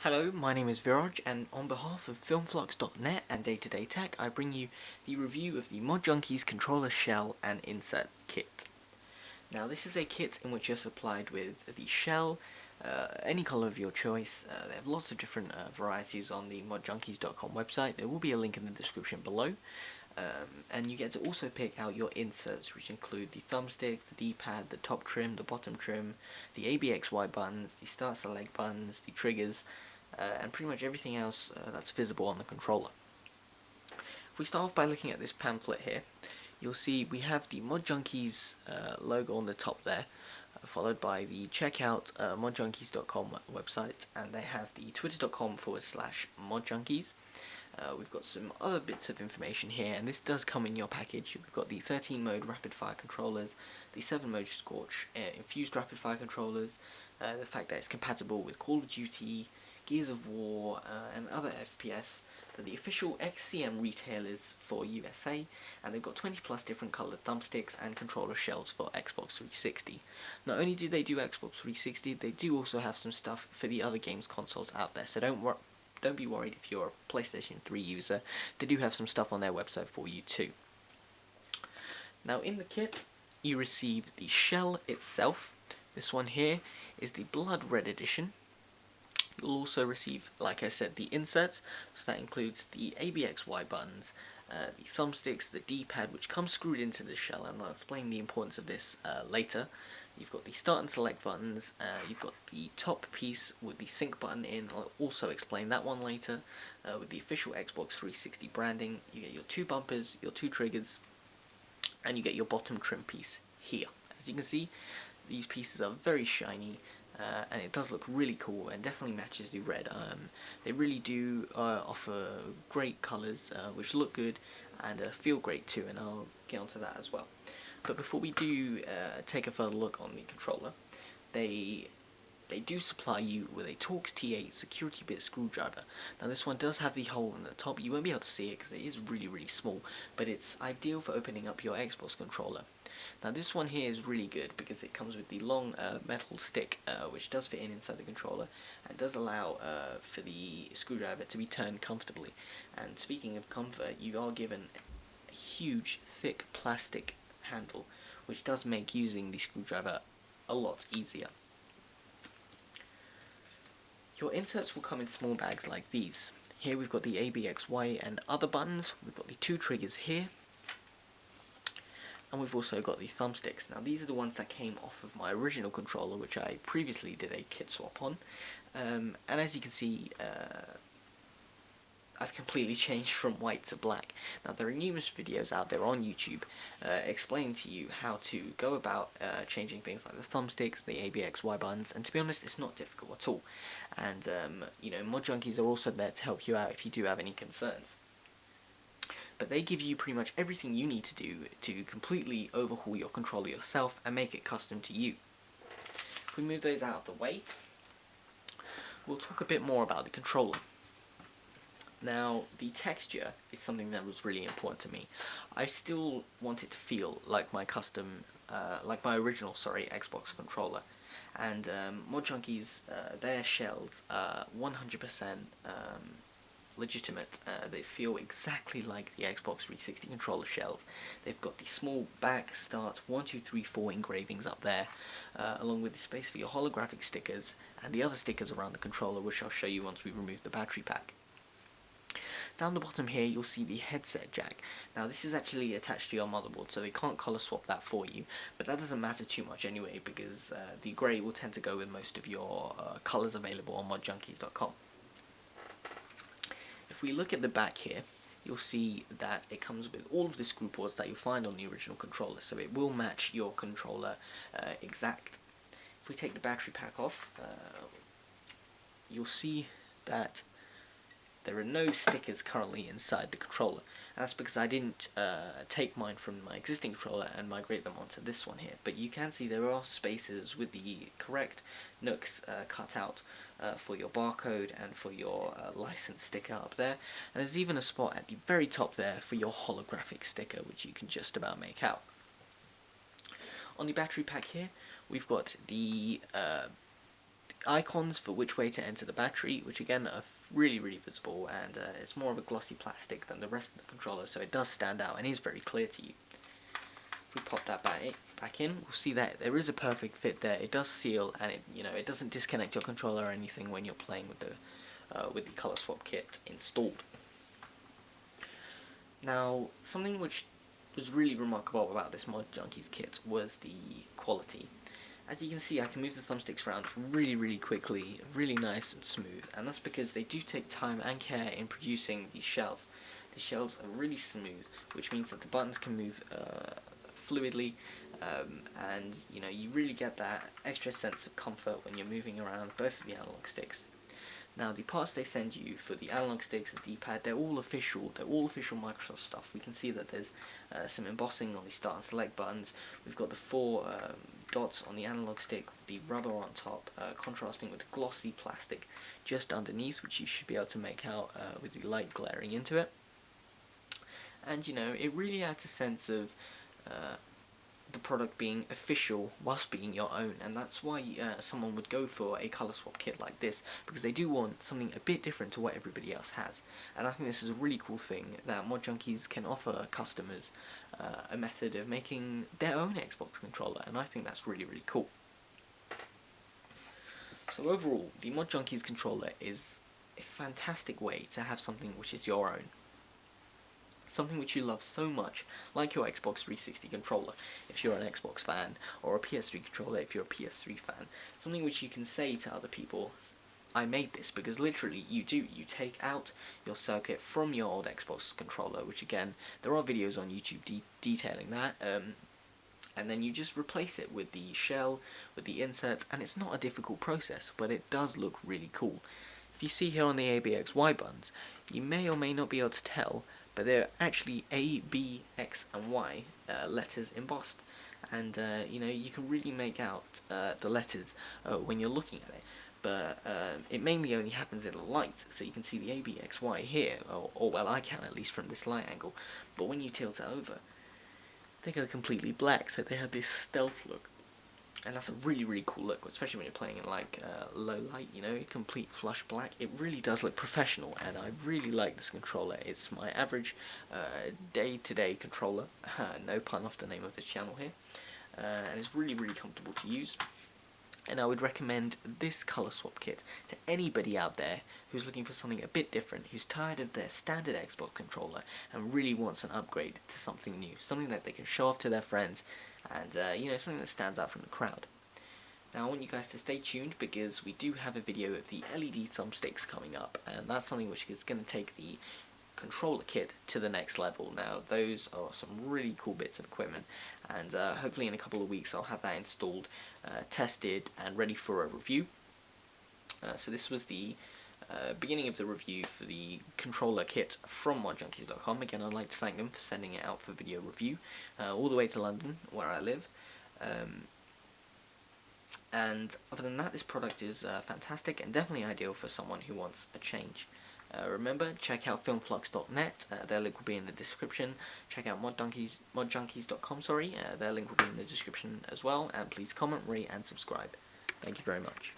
Hello, my name is Viraj, and on behalf of filmflux.net and Day to Day Tech, I bring you the review of the ModJunkiez controller shell and insert kit. Now, this is a kit in which you're supplied with the shell, any color of your choice. They have lots of different varieties on the modjunkiez.com website. There will be a link in the description below. And you get to also pick out your inserts, which include the thumbstick, the D-pad, the top trim, the bottom trim, the ABXY buttons, the start select buttons, the triggers, and pretty much everything else that's visible on the controller. If we start off by looking at this pamphlet here, you'll see we have the ModJunkiez logo on the top there, followed by the checkout modjunkiez.com website, and they have the twitter.com/modjunkiez. We've got some other bits of information here, and this does come in your package. We've got the 13 mode rapid fire controllers, the 7 mode Scorch infused rapid fire controllers, the fact that it's compatible with Call of Duty, Gears of War, and other FPS. They're the official XCM retailers for USA, and they've got 20 plus different coloured thumbsticks and controller shells for Xbox 360. Not only do they do Xbox 360, they do also have some stuff for the other games consoles out there, so don't be worried if you're a PlayStation 3 user. They do have some stuff on their website for you too. Now in the kit, you receive the shell itself. This one here is the blood red edition. You'll also receive, like I said, the inserts, so that includes the ABXY buttons, the thumbsticks, the D-pad, which comes screwed into the shell, and I'll explain the importance of this later. You've got the start and select buttons, you've got the top piece with the sync button in, I'll also explain that one later, with the official Xbox 360 branding. You get your 2 bumpers, your 2 triggers, and you get your bottom trim piece here. As you can see, these pieces are very shiny, and it does look really cool and definitely matches the red. They really do offer great colours which look good and feel great too, and I'll get onto that as well. But before we do take a further look on the controller, they do supply you with a Torx T8 security bit screwdriver. Now this one does have the hole in the top. You won't be able to see it because it is really small, but it's ideal for opening up your Xbox controller. Now this one here is really good because it comes with the long metal stick which does fit inside the controller and does allow for the screwdriver to be turned comfortably. And speaking of comfort, you are given a huge thick plastic handle which does make using the screwdriver a lot easier. Your inserts will come in small bags like these. Here we've got the ABXY and other buttons, we've got the 2 triggers here, and we've also got the thumbsticks. Now these are the ones that came off of my original controller, which I previously did a kit swap on, and as you can see, I've completely changed from white to black. Now there are numerous videos out there on YouTube explaining to you how to go about changing things like the thumbsticks, the ABXY buttons, and to be honest, it's not difficult at all. And you know, ModJunkiez are also there to help you out if you do have any concerns. But they give you pretty much everything you need to do to completely overhaul your controller yourself and make it custom to you. If we move those out of the way, we'll talk a bit more about the controller. Now, the texture is something that was really important to me. I still want it to feel like my original Xbox controller. And ModJunkiez, their shells are 100% legitimate. They feel exactly like the Xbox 360 controller shells. They've got the small back, start, 1, 2, 3, 4 engravings up there, along with the space for your holographic stickers and the other stickers around the controller, which I'll show you once we remove the battery pack. Down the bottom here you'll see the headset jack. Now this is actually attached to your motherboard, so they can't color swap that for you, but that doesn't matter too much anyway because the grey will tend to go with most of your colors available on modjunkiez.com. If we look at the back here, you'll see that it comes with all of the screw ports that you'll find on the original controller, so it will match your controller exact. If we take the battery pack off, you'll see that there are no stickers currently inside the controller, and that's because I didn't take mine from my existing controller and migrate them onto this one here. But you can see there are spaces with the correct nooks cut out for your barcode and for your license sticker up there, and there's even a spot at the very top there for your holographic sticker, which you can just about make out. On the battery pack here, we've got the icons for which way to enter the battery, which again are really visible, and it's more of a glossy plastic than the rest of the controller, so it does stand out and is very clear to you. If we pop that back in, we'll see that there is a perfect fit there. It does seal, and it doesn't disconnect your controller or anything when you're playing with the color swap kit installed. Now, something which was really remarkable about this ModJunkiez kit was the quality. As you can see, I can move the thumbsticks around really quickly, really nice and smooth, and that's because they do take time and care in producing these shells. The shells are really smooth, which means that the buttons can move fluidly, and you really get that extra sense of comfort when you're moving around both of the analog sticks. Now, the parts they send you for the analog sticks and D-pad, they're all official Microsoft stuff. We can see that there's some embossing on the start and select buttons. We've got the 4 dots on the analog stick, the rubber on top, contrasting with the glossy plastic just underneath, which you should be able to make out with the light glaring into it. And it really adds a sense of the product being official whilst being your own, and that's why someone would go for a color swap kit like this, because they do want something a bit different to what everybody else has. And I think this is a really cool thing that ModJunkiez can offer customers a method of making their own Xbox controller, and I think that's really cool. So overall, the ModJunkiez controller is a fantastic way to have something which is your own. Something which you love so much, like your Xbox 360 controller if you're an Xbox fan, or a PS3 controller if you're a PS3 fan. Something which you can say to other people, I made this, because literally you take out your circuit from your old Xbox controller, which again, there are videos on YouTube detailing that, and then you just replace it with the shell, with the inserts, and it's not a difficult process, but it does look really cool. If you see here on the A, B, X, Y buttons, you may or may not be able to tell, but they're actually A, B, X, and Y letters embossed, and you can really make out the letters when you're looking at it. But it mainly only happens in light, so you can see the A, B, X, Y here, or well, I can at least from this light angle. But when you tilt it over, they go completely black, so they have this stealth look. And that's a really cool look, especially when you're playing in low light, complete flush black. It really does look professional, and I really like this controller. It's my average day-to-day controller, no pun off the name of the channel here, and it's really comfortable to use. And I would recommend this color swap kit to anybody out there who's looking for something a bit different, who's tired of their standard Xbox controller and really wants an upgrade to something new, something that they can show off to their friends, and something that stands out from the crowd. Now I want you guys to stay tuned, because we do have a video of the LED thumbsticks coming up, and that's something which is going to take the controller kit to the next level. Now those are some really cool bits of equipment, and hopefully in a couple of weeks I'll have that installed, tested, and ready for a review. So this was the beginning of the review for the controller kit from ModJunkiez.com. Again, I'd like to thank them for sending it out for video review all the way to London, where I live. And other than that, this product is fantastic and definitely ideal for someone who wants a change. Remember, check out filmflux.net, their link will be in the description. Check out ModJunkiez.com, their link will be in the description as well. And please comment, rate, and subscribe. Thank you very much.